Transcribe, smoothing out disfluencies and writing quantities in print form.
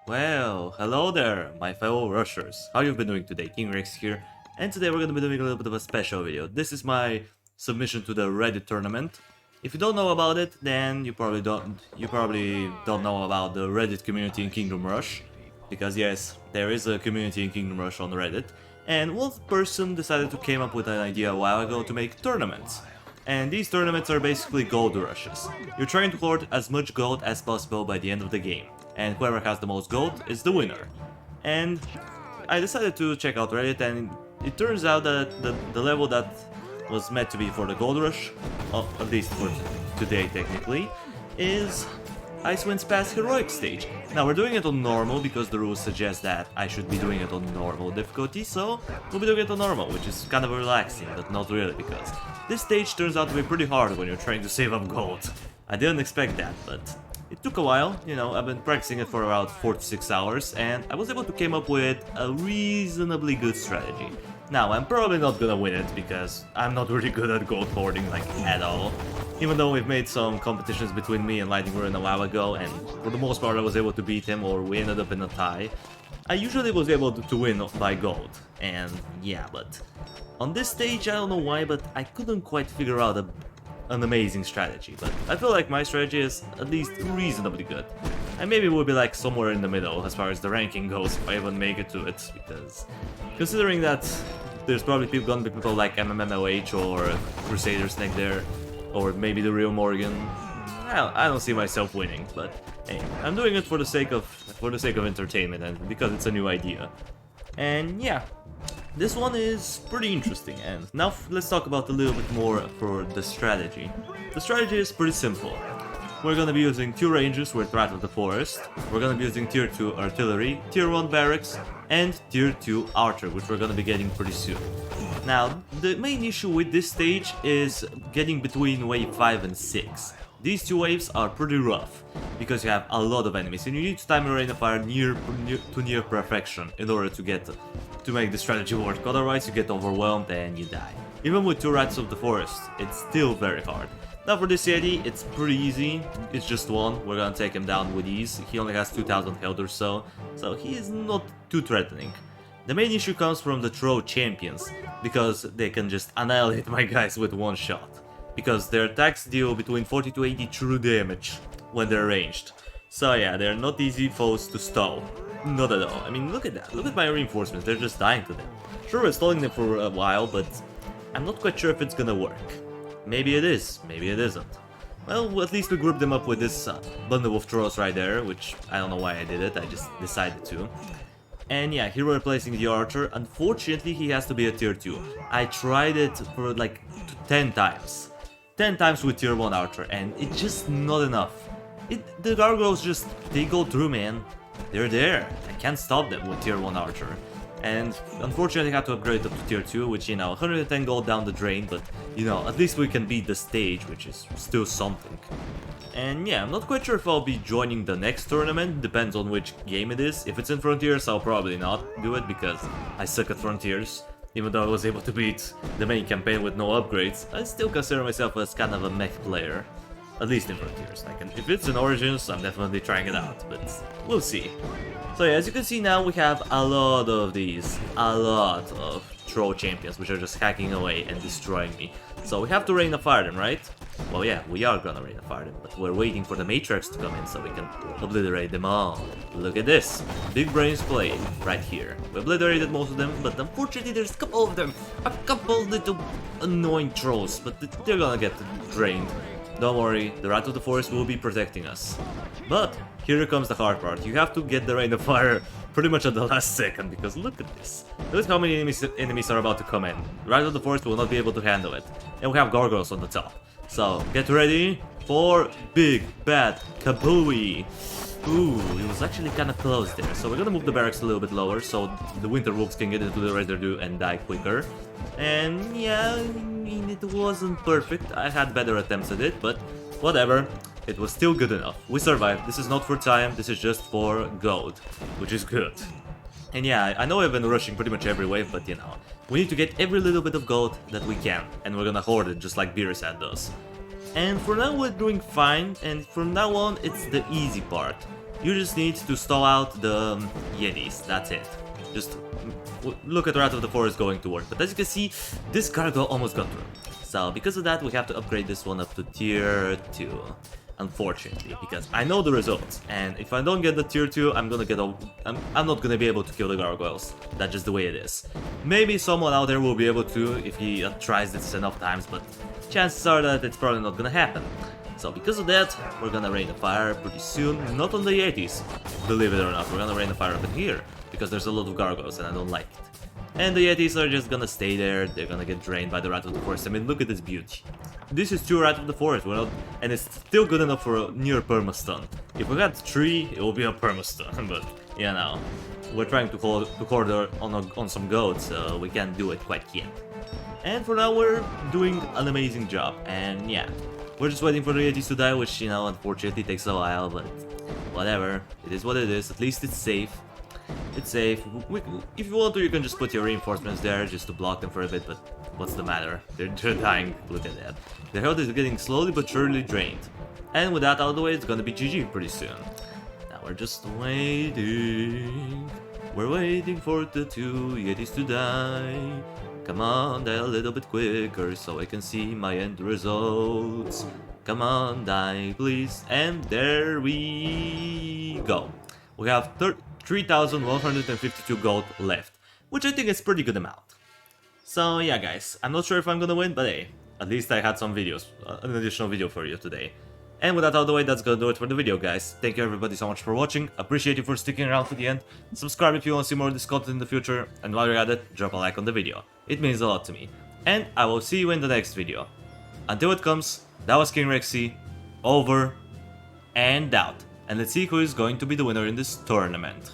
Well, hello there, my fellow rushers. How you been doing today? King Rex here, and today we're gonna be doing a little bit of a special video. This is my submission to the Reddit tournament. If you don't know about it, then you probably don't know about the Reddit community in Kingdom Rush, because yes, there is a community in Kingdom Rush on Reddit, and one person decided to came up with an idea a while ago to make tournaments. And these tournaments are basically gold rushes. You're trying to hoard as much gold as possible by the end of the game, and whoever has the most gold is the winner. And I decided to check out Reddit, and it turns out that the level that was meant to be for the gold rush, at least for today technically, is Icewind's Pass Heroic stage. Now we're doing it on normal because the rules suggest that I should be doing it on normal difficulty, so we'll be doing it on normal, which is kind of relaxing, but not really because this stage turns out to be pretty hard when you're trying to save up gold. I didn't expect that, but it took a while. I've been practicing it for about 4 to 6 hours, and I was able to come up with a reasonably good strategy. Now, I'm probably not gonna win it because I'm not really good at gold hoarding, like, at all. Even though we've made some competitions between me and Lightning Rune a while ago, and for the most part I was able to beat him or we ended up in a tie, I usually was able to win by gold. And yeah, but on this stage, I don't know why, but I couldn't quite figure out an amazing strategy. But I feel like my strategy is at least reasonably good. And maybe we'll be like somewhere in the middle as far as the ranking goes if I even make it to it, because considering that there's probably gonna be people like MMMOH or Crusader's Neck there, or maybe the real Morgan. I don't see myself winning, but hey, I'm doing it for the sake of entertainment and because it's a new idea. And yeah, this one is pretty interesting. And now let's talk about a little bit more for the strategy. The strategy is pretty simple. We're gonna be using 2 ranges with Rat of the Forest, we're gonna be using tier 2 artillery, tier 1 barracks, and tier 2 archer, which we're gonna be getting pretty soon. Now, the main issue with this stage is getting between wave 5 and 6. These 2 waves are pretty rough, because you have a lot of enemies, and you need to time your rain of fire near perfection in order to make the strategy work, otherwise you get overwhelmed and you die. Even with 2 Rats of the Forest, it's still very hard. Now for this Yeti, it's pretty easy, it's just one, we're gonna take him down with ease, he only has 2000 health or so he is not too threatening. The main issue comes from the Troll champions, because they can just annihilate my guys with one shot, because their attacks deal between 40 to 80 true damage when they're ranged. So yeah, they're not easy foes to stall, not at all. I mean, look at that, look at my reinforcements, they're just dying to them. Sure, we're stalling them for a while, but I'm not quite sure if it's gonna work. Maybe it is, maybe it isn't. Well, at least we grouped them up with this bundle of trolls right there, which I don't know why I did it, I just decided to. And yeah, here we're replacing the archer. Unfortunately, he has to be a tier 2. I tried it for like 10 times. 10 times with tier 1 archer, and it's just not enough. The gargoyles just, they go through, man. They're there. I can't stop them with tier 1 archer. And unfortunately I had to upgrade up to tier 2, which, 110 gold down the drain, but, at least we can beat the stage, which is still something. And yeah, I'm not quite sure if I'll be joining the next tournament, depends on which game it is. If it's in Frontiers, I'll probably not do it, because I suck at Frontiers. Even though I was able to beat the main campaign with no upgrades, I still consider myself as kind of a mech player. At least in Frontiers. If it's in Origins, I'm definitely trying it out, but we'll see. So yeah, as you can see now, we have a lot of these, a lot of troll champions, which are just hacking away and destroying me. So we have to rain of fire them, right? Well yeah, we are gonna rain of fire them, but we're waiting for the Matriarchs to come in so we can obliterate them all. Look at this, big brains play right here. We obliterated most of them, but unfortunately there's a couple of them, a couple little annoying trolls, but they're gonna get drained. Don't worry, the Rat of the Forest will be protecting us. But here comes the hard part. You have to get the rain of fire pretty much at the last second, because look at this. Look at how many enemies are about to come in. The Rat of the Forest will not be able to handle it. And we have gargoyles on the top. So get ready for Big Bad Kabooey. Ooh, it was actually kind of close there. So we're gonna move the barracks a little bit lower so the Winter Wolves can get into the residue and die quicker. And yeah, I mean, it wasn't perfect. I had better attempts at it, but whatever. It was still good enough. We survived. This is not for time, this is just for gold, which is good. And yeah, I know I've been rushing pretty much every wave, but we need to get every little bit of gold that we can, and we're gonna hoard it just like Beerusad does. And for now we're doing fine, and from now on it's the easy part. You just need to stall out the Yetis, that's it. Just look at Rat of the Forest going to work. But as you can see, this Gargoyle almost got through. So because of that, we have to upgrade this one up to tier 2. Unfortunately, because I know the results, and if I don't get the tier 2, I'm gonna get a... I'm not gonna be able to kill the gargoyles. That's just the way it is. Maybe someone out there will be able to if he tries this enough times, but chances are that it's probably not gonna happen. So because of that, we're gonna rain a fire pretty soon, not on the Yetis, believe it or not, we're gonna rain a fire up in here, because there's a lot of gargoyles and I don't like it. And the Yetis are just gonna stay there, they're gonna get drained by the Rat of the Forest. I mean, look at this beauty. This is 2 Rat of the Forest, well, and it's still good enough for a near permastun. If we had 3, it would be a permastun, but, you know, we're trying to corner on some goats, so we can't do it quite yet. And for now, we're doing an amazing job, and yeah, we're just waiting for the Yetis to die, which, you know, unfortunately takes a while, but whatever, it is what it is, at least it's safe. It's safe. If you want to, you can just put your reinforcements there just to block them for a bit, but what's the matter? They're dying. Look at that. Their health is getting slowly but surely drained. And with that out of the way, it's gonna be GG pretty soon. Now we're just waiting. We're waiting for the 2 Yetis to die. Come on, die a little bit quicker so I can see my end results. Come on, die please. And there we go. We have 3,152 gold left, which I think is pretty good amount. So yeah guys, I'm not sure if I'm gonna win, but hey, at least I had some videos, an additional video for you today. And with that out of the way, that's gonna do it for the video guys. Thank you everybody so much for watching, appreciate you for sticking around to the end. Subscribe if you want to see more of this content in the future, and while you're at it, drop a like on the video. It means a lot to me. And I will see you in the next video. Until it comes, that was King Rexy, over and out. And let's see who is going to be the winner in this tournament.